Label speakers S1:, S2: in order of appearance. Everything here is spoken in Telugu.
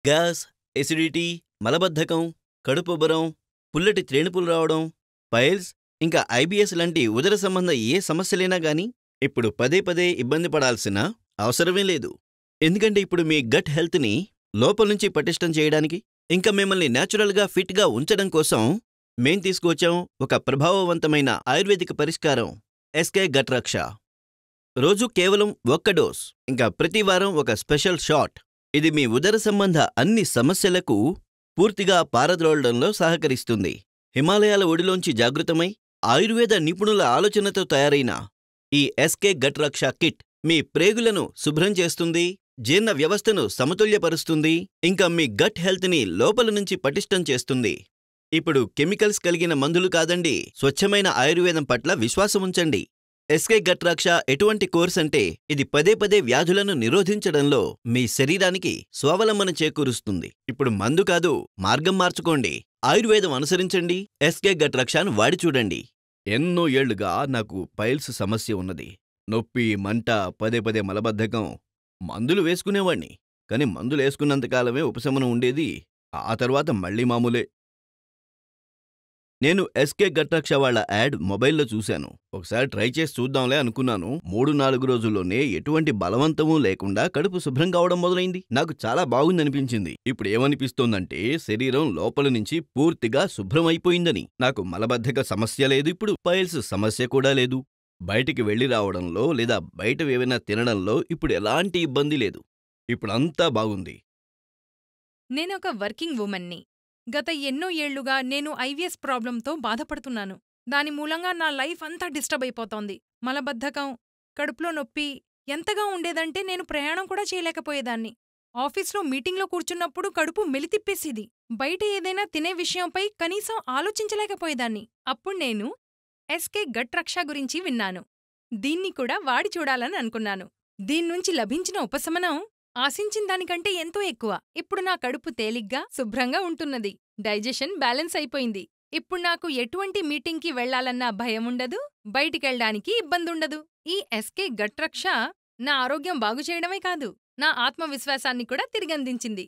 S1: గ్యాస్, ఎసిడిటీ, మలబద్ధకం, కడుపుబ్బరం, పుల్లటి త్రేణుపులు రావడం, పైల్స్, ఇంకా ఐబిఎస్ లాంటి ఉదర సంబంధ ఏ సమస్యలైనా గానీ ఇప్పుడు పదే పదే ఇబ్బంది పడాల్సిన అవసరమే లేదు. ఎందుకంటే ఇప్పుడు మీ గట్ హెల్త్ని లోపల్నుంచి పటిష్టం చేయడానికి, ఇంకా మిమ్మల్ని న్యాచురల్గా ఫిట్గా ఉంచడం కోసం మేం తీసుకువచ్చాం ఒక ప్రభావవంతమైన ఆయుర్వేదిక పరిష్కారం ఎస్కే గట్ రక్ష. రోజు కేవలం 1 డోస్, ఇంకా ప్రతి వారం ఒక స్పెషల్ షాట్. ఇది మీ ఉదర సంబంధ అన్ని సమస్యలకు పూర్తిగా పారద్రోలడంలో సహకరిస్తుంది. హిమాలయాల ఒడిలోంచి జాగృతమై ఆయుర్వేద నిపుణుల ఆలోచనతో తయారైన ఈ ఎస్కే గట్ రక్ష కిట్ మీ ప్రేగులను శుభ్రం చేస్తుంది, జీర్ణ వ్యవస్థను సమతుల్యపరుస్తుంది, ఇంకా మీ గట్ హెల్త్ని లోపల నుంచి పటిష్టం చేస్తుంది. ఇప్పుడు కెమికల్స్ కలిగిన మందులు కాదండి, స్వచ్ఛమైన ఆయుర్వేదం పట్ల విశ్వాసముంచండి. ఎస్కే గట్ రక్ష ఎటువంటి కోర్స్ అంటే ఇది పదే పదే వ్యాధులను నిరోధించడంలో మీ శరీరానికి స్వావలంబన చేకూరుస్తుంది. ఇప్పుడు మందు కాదు, మార్గం మార్చుకోండి. ఆయుర్వేదం అనుసరించండి. ఎస్కే గట్ రక్షను వాడి చూడండి. ఎన్నో ఏళ్లుగా నాకు పైల్స్ సమస్య ఉన్నది. నొప్పి, మంట, పదే పదే మలబద్ధకం. మందులు వేసుకునేవాణ్ణి, కాని మందులేసుకున్నంతకాలమే ఉపశమనం ఉండేది. ఆ తర్వాత మళ్ళీ మామూలే. నేను ఎస్కే గట్ రక్ష వాళ్ళ యాడ్ మొబైల్లో చూశాను. ఒకసారి ట్రై చేసి చూద్దాంలే అనుకున్నాను. 3-4 రోజుల్లోనే ఎటువంటి బలవంతమూ లేకుండా కడుపు శుభ్రం కావడం మొదలైంది. నాకు చాలా బాగుందనిపించింది. ఇప్పుడు ఏమనిపిస్తోందంటే శరీరం లోపల నుంచి పూర్తిగా శుభ్రమైపోయిందని. నాకు మలబద్ధక సమస్య లేదు, ఇప్పుడు పైల్స్ సమస్య కూడా లేదు. బయటికి వెళ్ళి రావడంలో లేదా బయటవేవైనా తినడంలో ఇప్పుడు ఎలాంటి ఇబ్బంది లేదు. ఇప్పుడంతా బాగుంది.
S2: నేనొక వర్కింగ్ వుమన్ని. గత ఎన్నో ఏళ్లుగా నేను ఐవిఎస్ ప్రాబ్లంతో బాధపడుతున్నాను. దాని మూలంగా నా లైఫ్ అంతా డిస్టర్బ్ అయిపోతోంది. మలబద్ధకం, కడుపులో నొప్పి ఎంతగా ఉండేదంటే నేను ప్రయాణం కూడా చేయలేకపోయేదాన్ని. ఆఫీస్లో మీటింగ్లో కూర్చున్నప్పుడు కడుపు మెలితిప్పేసేది. బయట ఏదైనా తినే విషయంపై కనీసం ఆలోచించలేకపోయేదాన్ని. అప్పుడు నేను ఎస్కే గట్ రక్ష గురించి విన్నాను. దీన్ని కూడా వాడి చూడాలని అనుకున్నాను. దీన్నుంచి లభించిన ఉపశమనం ఆశించిన దానికంటే ఎంతో ఎక్కువ. ఇప్పుడు నా కడుపు తేలిగ్గా, శుభ్రంగా ఉంటున్నది. డైజెషన్ బ్యాలెన్స్ అయిపోయింది. ఇప్పుడు నాకు ఎటువంటి మీటింగ్కి వెళ్లాలన్నా భయముండదు, బయటికెళ్ళడానికి ఇబ్బందుండదు. ఈ ఎస్కే గట్ రక్ష నా ఆరోగ్యం బాగుచేయడమే కాదు, నా ఆత్మవిశ్వాసాన్ని కూడా తిరిగందించింది.